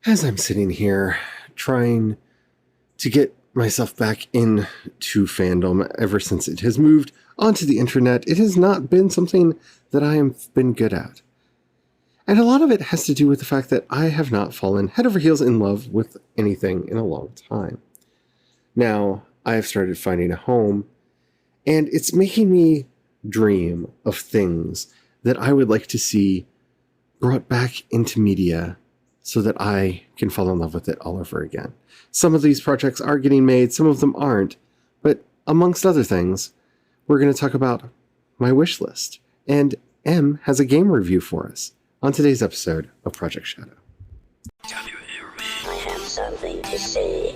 As I'm sitting here trying to get myself back into fandom ever since it has moved onto the internet, it has not been something that I have been good at. And a lot of it has to do with the fact that I have not fallen head over heels in love with anything in a long time. Now, I have started finding a home, and it's making me dream of things that I would like to see brought back into media so that I can fall in love with it all over again. Some of these projects are getting made, some of them aren't, but amongst other things, we're going to talk about my wish list. And Em has a game review for us on today's episode of Project Shadow. Can you hear me? I have something to say.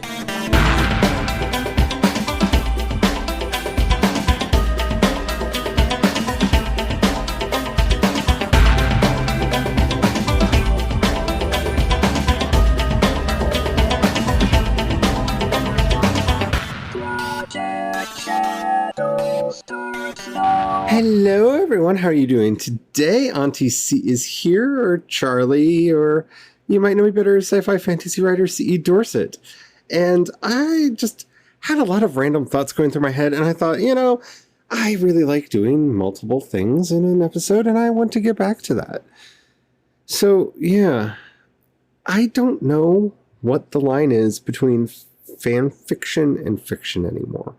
Hello everyone, how are you doing? Today Auntie C is here, or Charlie, or you might know me better as sci-fi fantasy writer C.E. Dorset. And I just had a lot of random thoughts going through my head, and I thought, I really like doing multiple things in an episode, and I want to get back to that. So, yeah, I don't know what the line is between fan fiction and fiction anymore.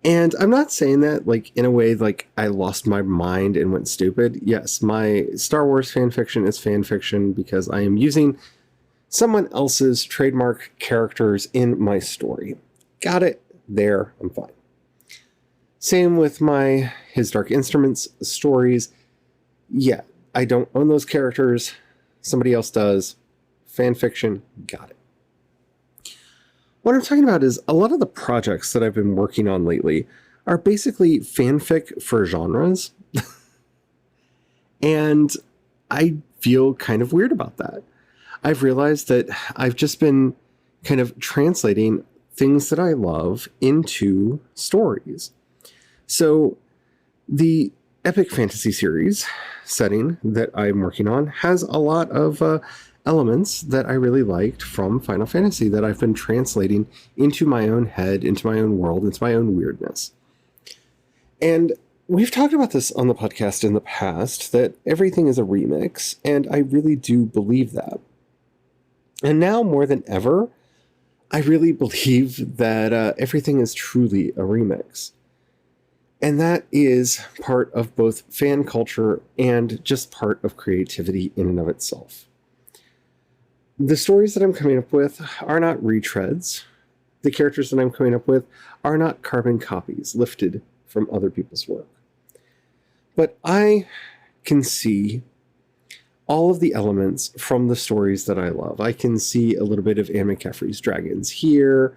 And I'm not saying that, in a way, I lost my mind and went stupid. Yes, my Star Wars fan fiction is fan fiction because I am using someone else's trademark characters in my story. Got it. There. I'm fine. Same with my His Dark Instruments stories. Yeah, I don't own those characters. Somebody else does. Fan fiction. Got it. What I'm talking about is a lot of the projects that I've been working on lately are basically fanfic for genres. And I feel kind of weird about that. I've realized that I've just been kind of translating things that I love into stories. So the epic fantasy series setting that I'm working on has a lot of elements that I really liked from Final Fantasy that I've been translating into my own head, into my own world, into my own weirdness. And we've talked about this on the podcast in the past, that everything is a remix, and I really do believe that. And now more than ever, I really believe that everything is truly a remix. And that is part of both fan culture and just part of creativity in and of itself. The stories that I'm coming up with are not retreads. The characters that I'm coming up with are not carbon copies lifted from other people's work. But I can see all of the elements from the stories that I love. I can see a little bit of Anne McCaffrey's Dragons here,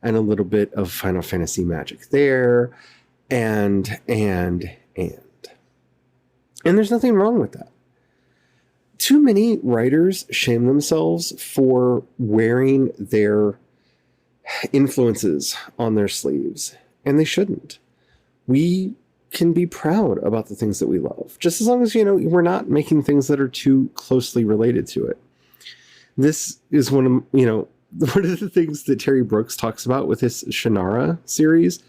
and a little bit of Final Fantasy magic there, and there's nothing wrong with that. Too many writers shame themselves for wearing their influences on their sleeves, and they shouldn't. We can be proud about the things that we love, just as long as, we're not making things that are too closely related to it. This is one of the things that Terry Brooks talks about with his Shannara series,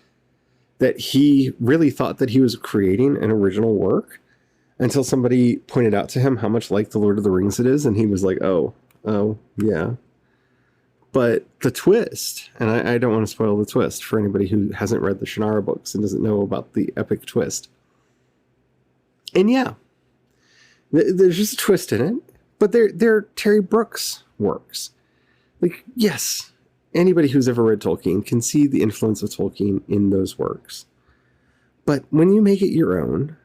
that he really thought that he was creating an original work, until somebody pointed out to him how much like The Lord of the Rings it is, and he was like, oh, yeah. But the twist, and I don't want to spoil the twist for anybody who hasn't read the Shannara books and doesn't know about the epic twist. And yeah, there's just a twist in it, but they're Terry Brooks works. Yes, anybody who's ever read Tolkien can see the influence of Tolkien in those works. But when you make it your own,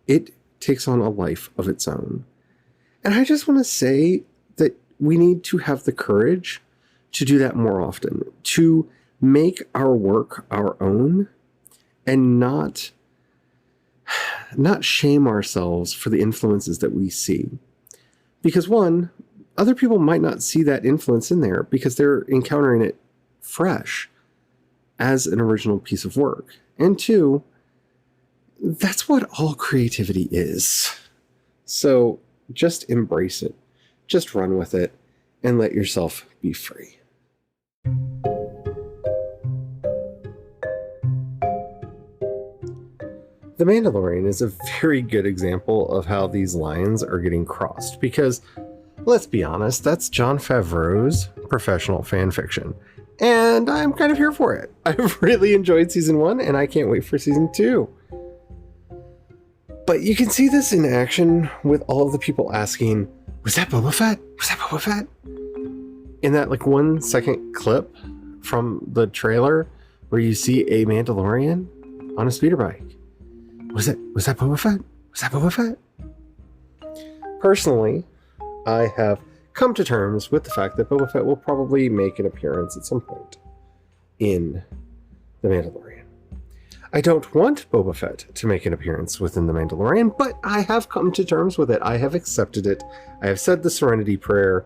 it takes on a life of its own. And I just want to say that we need to have the courage to do that more often, to make our work our own and not shame ourselves for the influences that we see. Because one, other people might not see that influence in there because they're encountering it fresh as an original piece of work. And two, that's what all creativity is. So just embrace it. Just run with it. and let yourself be free. The Mandalorian is a very good example of how these lines are getting crossed because, let's be honest, that's Jon Favreau's professional fan fiction. And I'm kind of here for it. I've really enjoyed season 1 and I can't wait for season 2. But you can see this in action with all of the people asking, was that Boba Fett? Was that Boba Fett? In that 1 second clip from the trailer where you see a Mandalorian on a speeder bike. Was that Boba Fett? Was that Boba Fett? Personally, I have come to terms with the fact that Boba Fett will probably make an appearance at some point in The Mandalorian. I don't want Boba Fett to make an appearance within The Mandalorian, but I have come to terms with it. I have accepted it. I have said the Serenity Prayer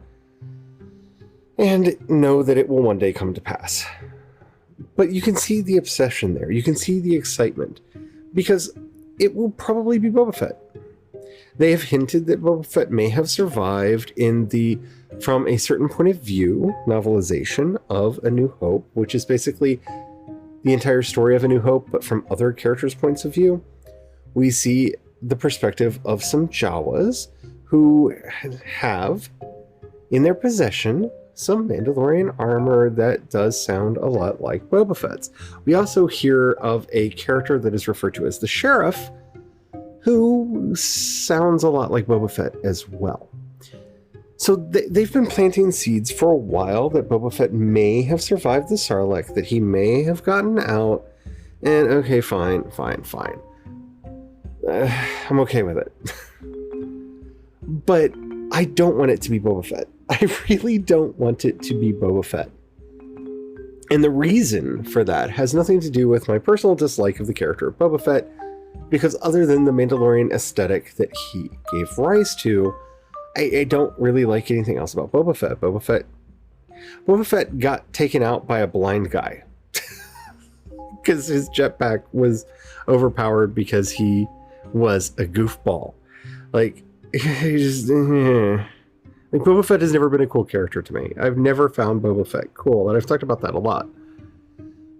and know that it will one day come to pass. But you can see the obsession there. You can see the excitement because it will probably be Boba Fett. They have hinted that Boba Fett may have survived in the From a Certain Point of View novelization of A New Hope, which is basically the entire story of A New Hope, but from other characters' points of view. We see the perspective of some Jawas who have in their possession some Mandalorian armor that does sound a lot like Boba Fett's. We also hear of a character that is referred to as the Sheriff, who sounds a lot like Boba Fett as well. So they've been planting seeds for a while that Boba Fett may have survived the Sarlacc, that he may have gotten out, and okay, fine. I'm okay with it. But I don't want it to be Boba Fett. I really don't want it to be Boba Fett. And the reason for that has nothing to do with my personal dislike of the character of Boba Fett, because other than the Mandalorian aesthetic that he gave rise to, I don't really like anything else about Boba Fett. Boba Fett got taken out by a blind guy because his jetpack was overpowered because he was a goofball. Boba Fett has never been a cool character to me. I've never found Boba Fett cool, and I've talked about that a lot.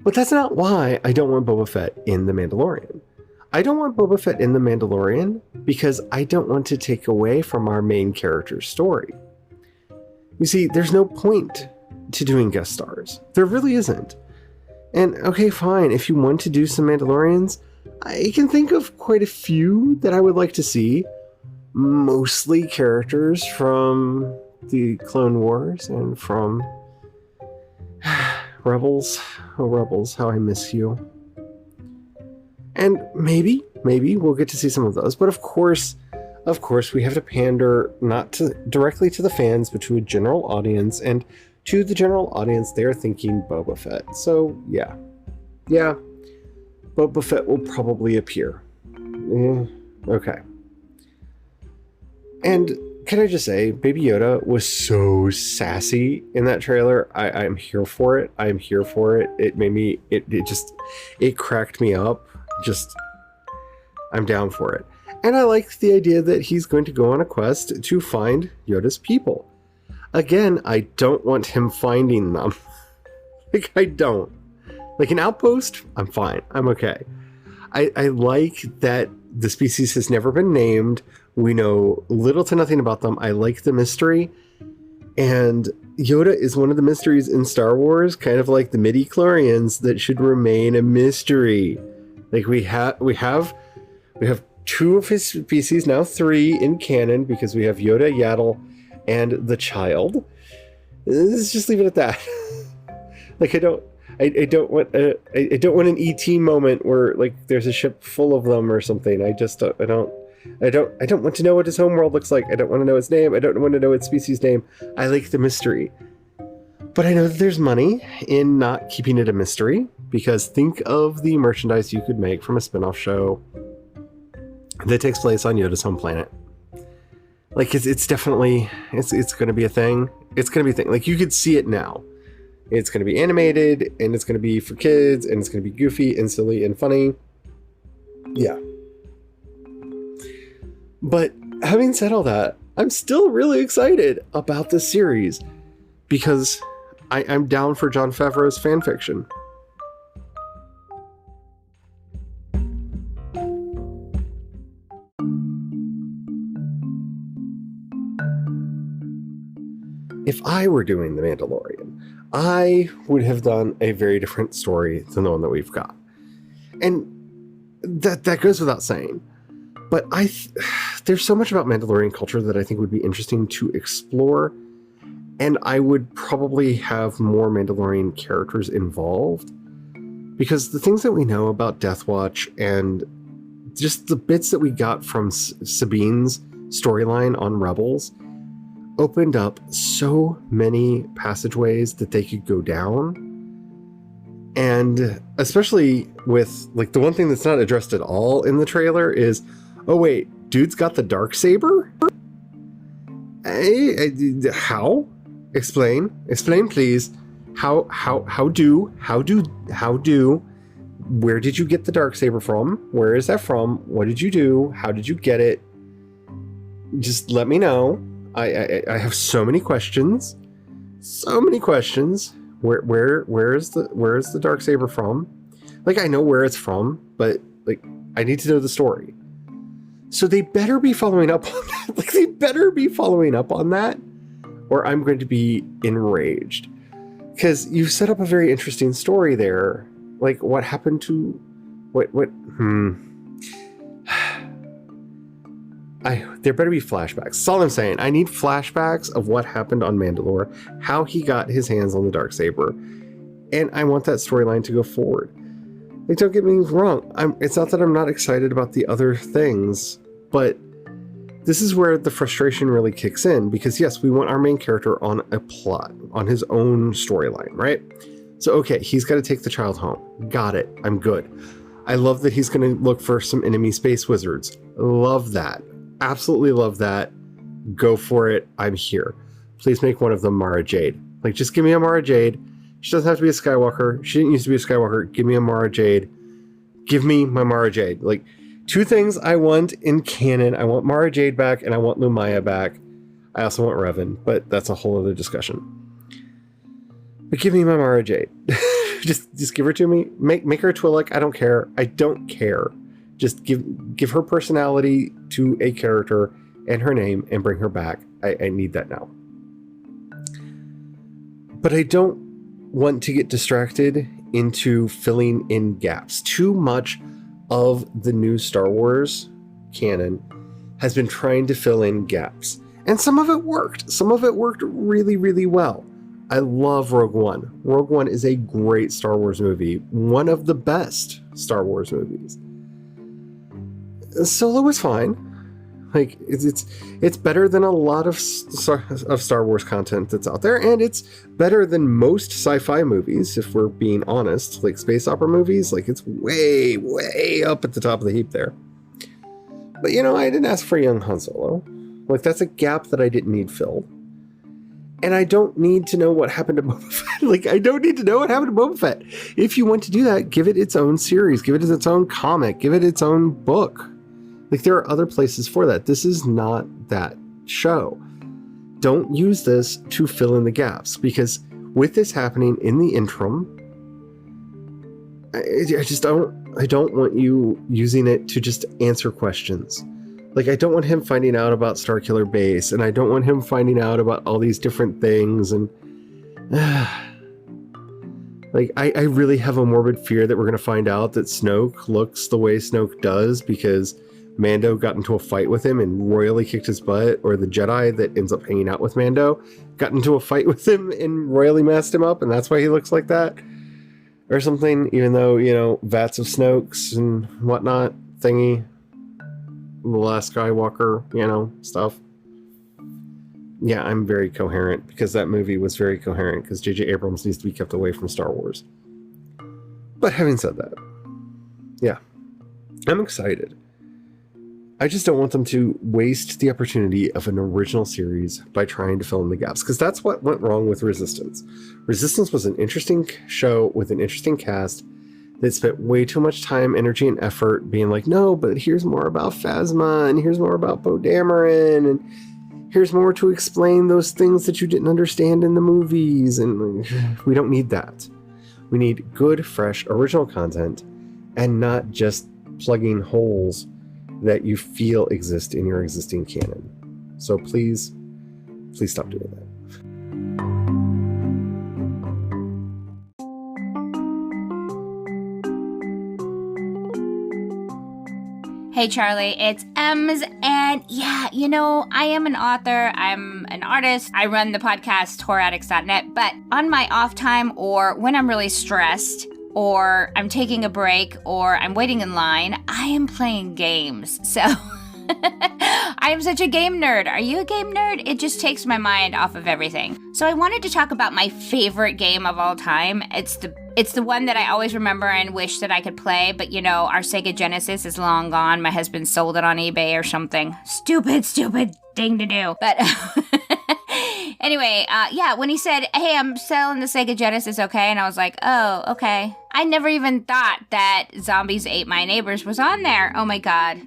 But that's not why I don't want Boba Fett in The Mandalorian. I don't want Boba Fett in The Mandalorian because I don't want to take away from our main character's story. You see, there's no point to doing guest stars. There really isn't. And okay, fine, if you want to do some Mandalorians, I can think of quite a few that I would like to see. Mostly characters from the Clone Wars and from Rebels. Oh, Rebels, how I miss you. And maybe we'll get to see some of those. But of course, we have to pander not directly to the fans, but to a general audience. And to the general audience, they're thinking Boba Fett. So, yeah, Boba Fett will probably appear. Okay. And can I just say, Baby Yoda was so sassy in that trailer. I'm here for it. I'm here for it. It made me, it cracked me up. I'm down for it. And I like the idea that he's going to go on a quest to find Yoda's people. Again, I don't want him finding them. I don't. An outpost, I'm fine. I'm okay. I like that the species has never been named. We know little to nothing about them. I like the mystery. And Yoda is one of the mysteries in Star Wars, kind of like the midi-chlorians, that should remain a mystery. We have 2 of his species, now 3 in canon, because we have Yoda, Yaddle, and the Child. Let's just leave it at that. I don't want an ET moment where there's a ship full of them or something. I don't want to know what his homeworld looks like. I don't want to know its name. I don't want to know its species name. I like the mystery. But I know that there's money in not keeping it a mystery, because think of the merchandise you could make from a spin-off show that takes place on Yoda's home planet. It's definitely, it's going to be a thing. It's going to be a thing. You could see it now. It's going to be animated, and it's going to be for kids, and it's going to be goofy and silly and funny. Yeah. But having said all that, I'm still really excited about this series. because I'm down for Jon Favreau's fan fiction. If I were doing The Mandalorian, I would have done a very different story than the one that we've got. And that goes without saying. But there's so much about Mandalorian culture that I think would be interesting to explore. And I would probably have more Mandalorian characters involved. Because the things that we know about Death Watch and just the bits that we got from Sabine's storyline on Rebels opened up so many passageways that they could go down. And especially with, like, the one thing that's not addressed at all in the trailer is, oh wait, dude's got the Darksaber? How? Explain please. How do, where did you get the Darksaber from? Where is that from? What did you do? How did you get it? Just let me know. I have so many questions. Where is the Darksaber from? Like, I know where it's from, but like, I need to know the story. So they better be following up on that. Like, they better be following up on that, or I'm going to be enraged. Because you set up a very interesting story there. Like, what happened to there better be flashbacks. That's all I'm saying. I need flashbacks of what happened on Mandalore, how he got his hands on the Darksaber, and I want that storyline to go forward. Like, don't get me wrong. It's not that I'm not excited about the other things, but this is where the frustration really kicks in, because yes, we want our main character on a plot, on his own storyline, right? So, okay, he's got to take the child home. Got it. I'm good. I love that he's going to look for some enemy space wizards. Love that. Absolutely love that. Go for it. I'm here. Please make one of them Mara Jade. Like, just give me a Mara Jade. She doesn't have to be a Skywalker. She didn't used to be a Skywalker. Give me a Mara Jade. Give me my Mara Jade. Like, two things I want in canon. I want Mara Jade back, and I want Lumaya back. I also want Revan, but that's a whole other discussion. But give me my Mara Jade. just give her to me. Make her a Twi'lek. I don't care. I don't care. Just give her personality to a character and her name and bring her back. I need that now. But I don't want to get distracted into filling in gaps. Too much of the new Star Wars canon has been trying to fill in gaps. And some of it worked. Some of it worked really, really well. I love Rogue One. Rogue One is a great Star Wars movie. One of the best Star Wars movies. Solo was fine. Like, it's better than a lot of Star Wars content that's out there, and it's better than most sci-fi movies, if we're being honest. Like, space opera movies, like, it's way, way up at the top of the heap there. But, you know, I didn't ask for a young Han Solo. Like, that's a gap that I didn't need filled. And I don't need to know what happened to Boba Fett. Like, I don't need to know what happened to Boba Fett. If you want to do that, give it its own series. Give it its own comic. Give it its own book. Like, there are other places for that. This is not that show. Don't use this to fill in the gaps, because with this happening in the interim, I don't want you using it to just answer questions. Like, I don't want him finding out about Starkiller Base, and I don't want him finding out about all these different things, and like, I really have a morbid fear that we're going to find out that Snoke looks the way Snoke does because Mando got into a fight with him and royally kicked his butt, or the Jedi that ends up hanging out with Mando got into a fight with him and royally messed him up, and that's why he looks like that, or something. Even though, you know, vats of Snokes and whatnot thingy, the last Skywalker, you know, stuff. Yeah, I'm very coherent because that movie was very coherent, because J.J. Abrams needs to be kept away from Star Wars. But having said that, yeah, I'm excited. I just don't want them to waste the opportunity of an original series by trying to fill in the gaps, because that's what went wrong with Resistance. Resistance was an interesting show with an interesting cast that spent way too much time, energy, and effort being like, no, but here's more about Phasma, and here's more about Poe Dameron, and here's more to explain those things that you didn't understand in the movies. And we don't need that. We need good, fresh, original content and not just plugging holes that you feel exist in your existing canon. So please stop doing that. Hey Charlie, it's Ems, and yeah, I am an author, I'm an artist, I run the podcast horroraddicts.net, but on my off time or when I'm really stressed, or I'm taking a break, or I'm waiting in line, I am playing games, so I am such a game nerd. Are you a game nerd? It just takes my mind off of everything. So I wanted to talk about my favorite game of all time. It's the one that I always remember and wish that I could play, but our Sega Genesis is long gone. My husband sold it on eBay or something. Stupid thing to do. But anyway, when he said, hey, I'm selling the Sega Genesis, okay? And I was like, oh, okay. I never even thought that Zombies Ate My Neighbors was on there. Oh my God.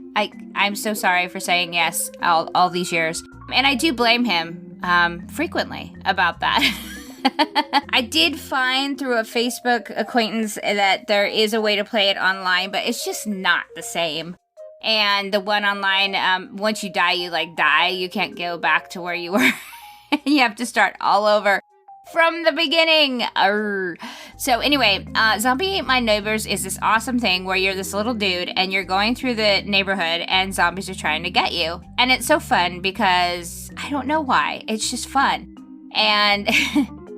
I'm so sorry for saying yes all these years. And I do blame him frequently about that. I did find through a Facebook acquaintance that there is a way to play it online, but it's just not the same. And the one online, once you die, you die. You can't go back to where you were. You have to start all over from the beginning. Arr. So anyway, Zombie Ate My Neighbors is this awesome thing where you're this little dude and you're going through the neighborhood and zombies are trying to get you. And it's so fun because I don't know why. It's just fun. And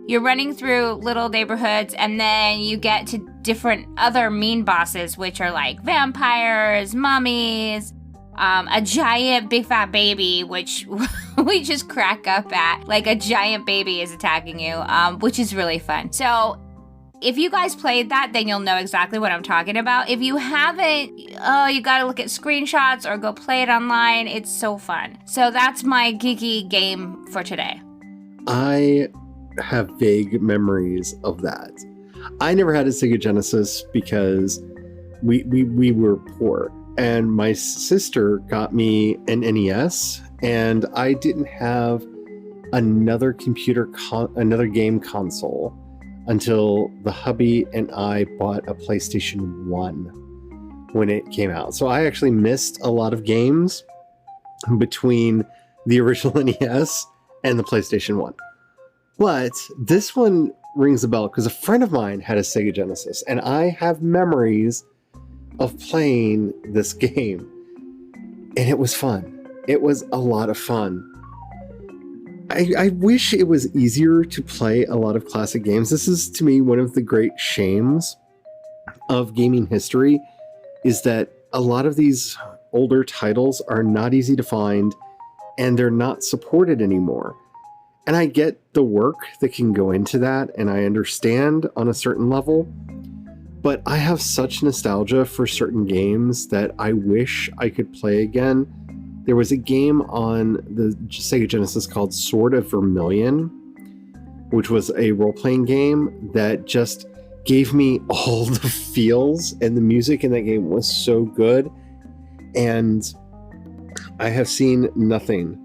you're running through little neighborhoods and then you get to different other mean bosses, which are like vampires, mummies, a giant big fat baby, which we just crack up at. Like a giant baby is attacking you, which is really fun. So if you guys played that, then you'll know exactly what I'm talking about. If you haven't, you gotta look at screenshots or go play it online. It's so fun. So that's my geeky game for today. I have vague memories of that. I never had a Sega Genesis because we were poor. And my sister got me an NES, and I didn't have another another game console until the hubby and I bought a PlayStation 1 when it came out. So I actually missed a lot of games between the original NES and the PlayStation 1. But this one rings a bell because a friend of mine had a Sega Genesis, and I have memories of playing this game, and it was fun. It was a lot of fun. I wish it was easier to play a lot of classic games. This is, to me, one of the great shames of gaming history, is that a lot of these older titles are not easy to find, and they're not supported anymore. And I get the work that can go into that, and I understand on a certain level, but I have such nostalgia for certain games that I wish I could play again. There was a game on the Sega Genesis called Sword of Vermilion, which was a role-playing game that just gave me all the feels, and the music in that game was so good. And I have seen nothing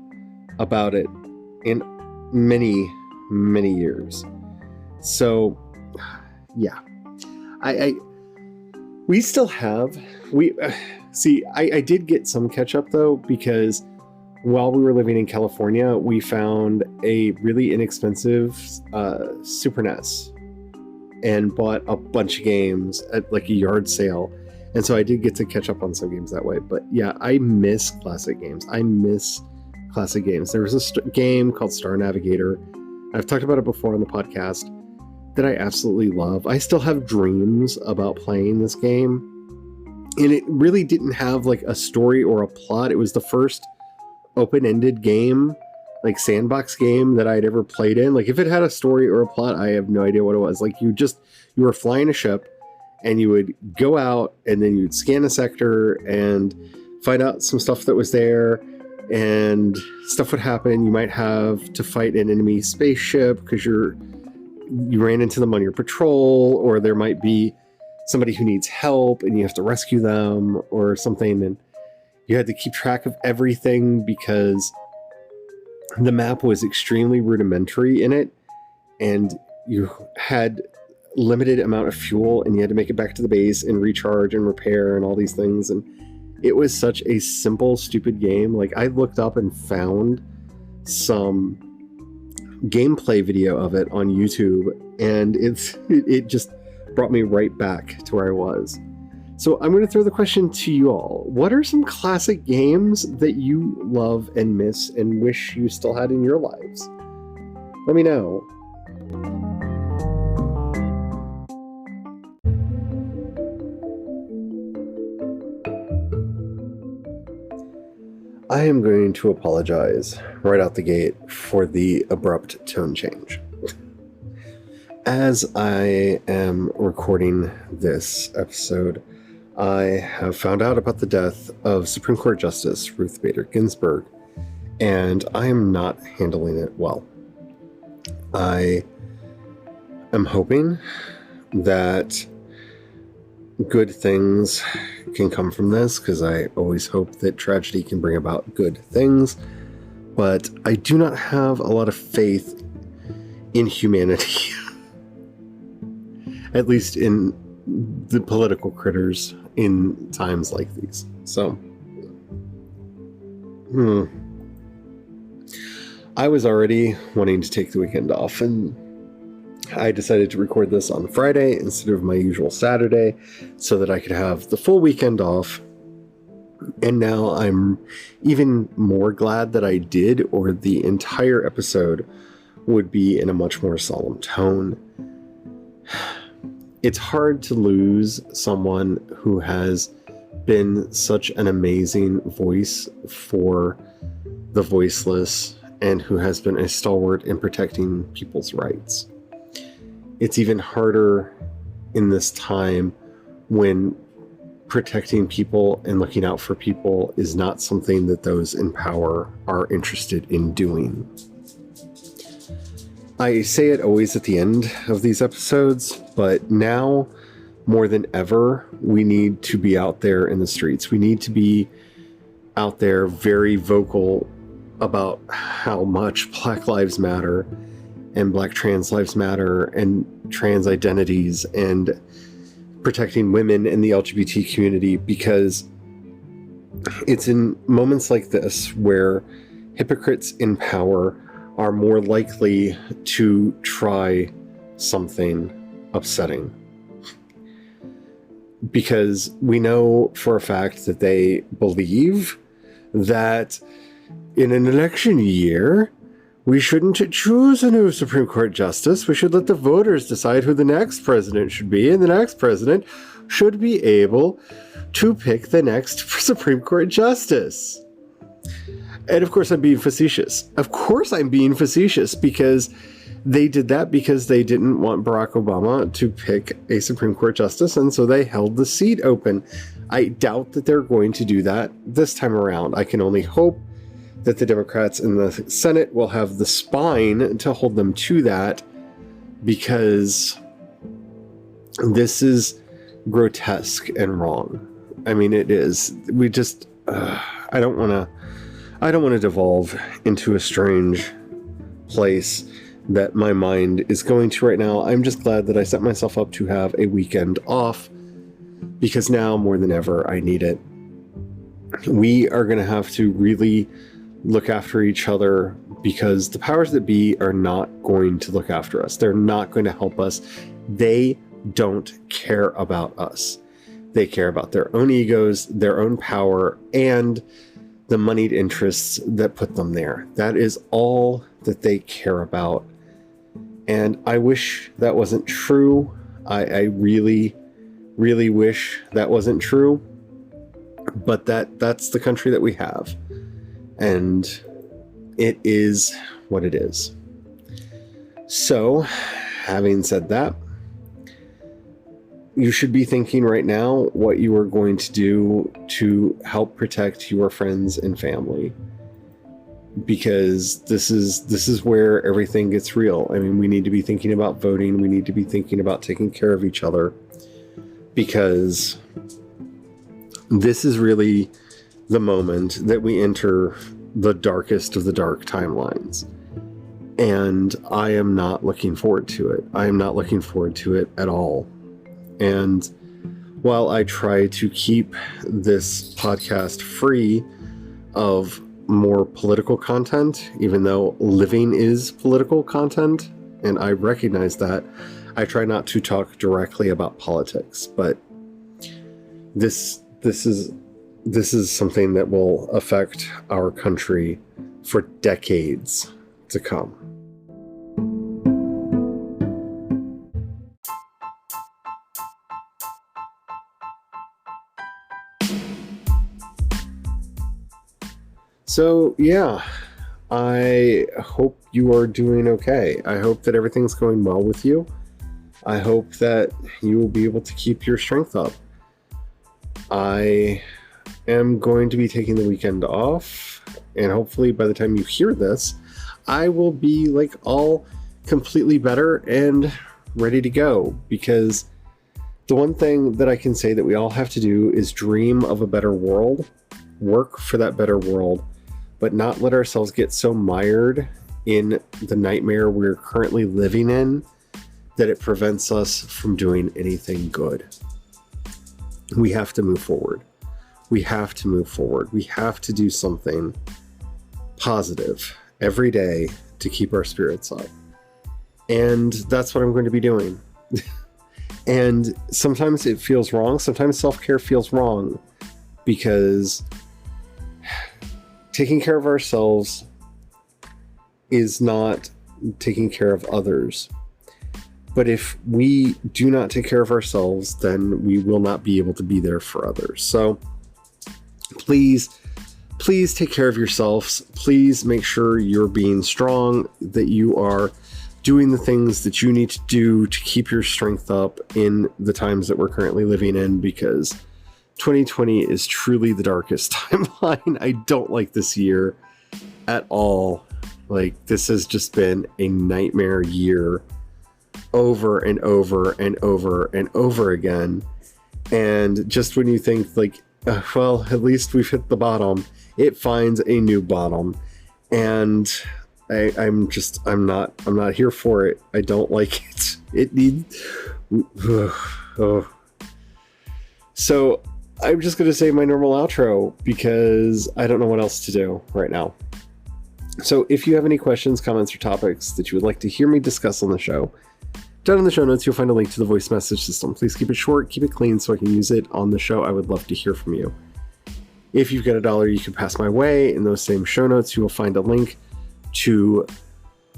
about it in many, many years. So, yeah. We still have, I did get some catch up though, because while we were living in California, we found a really inexpensive Super NES and bought a bunch of games at like a yard sale. And so I did get to catch up on some games that way. But yeah, I miss classic games. There was a game called Star Navigator. I've talked about it before on the podcast, that I absolutely love. I still have dreams about playing this game. And it really didn't have like a story or a plot. It was the first open-ended game, like sandbox game that I'd ever played in. Like if it had a story or a plot, I have no idea what it was. Like you were flying a ship and you would go out and then you'd scan a sector and find out some stuff that was there, and stuff would happen. You might have to fight an enemy spaceship because you ran into them on your patrol, or there might be somebody who needs help and you have to rescue them or something, and you had to keep track of everything because the map was extremely rudimentary in it, and you had limited amount of fuel, and you had to make it back to the base and recharge and repair and all these things. And it was such a simple, stupid game. Like, I looked up and found some gameplay video of it on YouTube, and it just brought me right back to where I was. So I'm going to throw the question to you all. What are some classic games that you love and miss and wish you still had in your lives? Let me know. I am going to apologize right out the gate for the abrupt tone change. As I am recording this episode, I have found out about the death of Supreme Court Justice Ruth Bader Ginsburg, and I am not handling it well. I am hoping that good things can come from this, because I always hope that tragedy can bring about good things, but I do not have a lot of faith in humanity. At least in the political critters in times like these. So, I was already wanting to take the weekend off, and I decided to record this on Friday instead of my usual Saturday so that I could have the full weekend off. And now I'm even more glad that I did, or the entire episode would be in a much more solemn tone. It's hard to lose someone who has been such an amazing voice for the voiceless and who has been a stalwart in protecting people's rights. It's even harder in this time when protecting people and looking out for people is not something that those in power are interested in doing. I say it always at the end of these episodes, but now more than ever, we need to be out there in the streets. We need to be out there very vocal about how much Black Lives Matter and Black trans lives matter and trans identities and protecting women in the LGBT community, because it's in moments like this where hypocrites in power are more likely to try something upsetting. Because we know for a fact that they believe that in an election year, we shouldn't choose a new Supreme Court justice. We should let the voters decide who the next president should be, and the next president should be able to pick the next Supreme Court justice. And of course I'm being facetious. Of course I'm being facetious, because they did that because they didn't want Barack Obama to pick a Supreme Court justice, and so they held the seat open. I doubt that they're going to do that this time around. I can only hope that the Democrats in the Senate will have the spine to hold them to that, because this is grotesque and wrong. I mean, it is. We just, I don't want to devolve into a strange place that my mind is going to right now. I'm just glad that I set myself up to have a weekend off, because now more than ever, I need it. We are going to have to really look after each other, because the powers that be are not going to look after us. They're not going to help us. They don't care about us. They care about their own egos, their own power, and the moneyed interests that put them there. That is all that they care about. And I wish that wasn't true. I really, really wish that wasn't true. But that's the country that we have. And it is what it is. So, having said that, you should be thinking right now what you are going to do to help protect your friends and family, because this is where everything gets real. I mean, we need to be thinking about voting. We need to be thinking about taking care of each other, because this is really the moment that we enter the darkest of the dark timelines. And I am not looking forward to it. I am not looking forward to it at all. And while I try to keep this podcast free of more political content, even though living is political content, and I recognize that, I try not to talk directly about politics, but this is something that will affect our country for decades to come. So, yeah, I hope you are doing okay. I hope that everything's going well with you. I hope that you will be able to keep your strength up. I am going to be taking the weekend off, and hopefully by the time you hear this, I will be like all completely better and ready to go, because the one thing that I can say that we all have to do is dream of a better world, work for that better world, but not let ourselves get so mired in the nightmare we're currently living in that it prevents us from doing anything good. We have to move forward. We have to move forward. We have to do something positive every day to keep our spirits up. And that's what I'm going to be doing. And sometimes it feels wrong. Sometimes self-care feels wrong, because taking care of ourselves is not taking care of others. But if we do not take care of ourselves, then we will not be able to be there for others. So please take care of yourselves. Please make sure you're being strong, that you are doing the things that you need to do to keep your strength up in the times that we're currently living in, because 2020 is truly the darkest timeline. I don't like this year at all. Like, this has just been a nightmare year over and over and over and over again. And just when you think like, well, at least we've hit the bottom, it finds a new bottom. And I'm not here for it. I don't like it. It needs, oh. So I'm just going to say my normal outro, because I don't know what else to do right now. So if you have any questions, comments, or topics that you would like to hear me discuss on the show, down in the show notes, you'll find a link to the voice message system. Please keep it short, keep it clean, so I can use it on the show. I would love to hear from you. If you've got $1 you can pass my way, in those same show notes, you will find a link to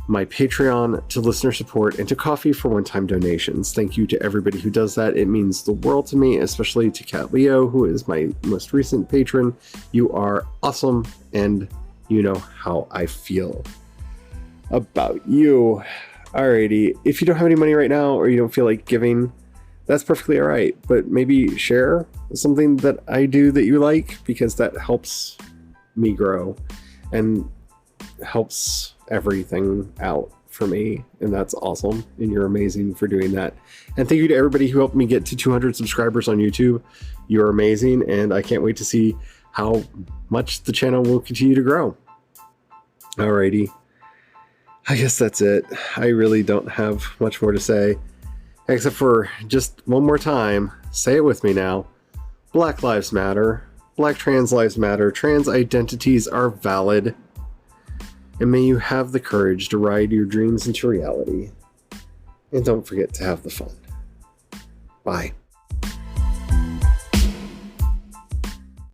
my Patreon, to listener support, and to coffee for one-time donations. Thank you to everybody who does that. It means the world to me, especially to Cat Leo, who is my most recent patron. You are awesome, and you know how I feel about you. Alrighty, if you don't have any money right now, or you don't feel like giving, that's perfectly alright, but maybe share something that I do that you like, because that helps me grow and helps everything out for me, and that's awesome, and you're amazing for doing that. And thank you to everybody who helped me get to 200 subscribers on YouTube. You're amazing, and I can't wait to see how much the channel will continue to grow. Alrighty, I guess that's it. I really don't have much more to say, except for just one more time, say it with me now. Black lives matter. Black trans lives matter. Trans identities are valid. And may you have the courage to ride your dreams into reality. And don't forget to have the fun. Bye.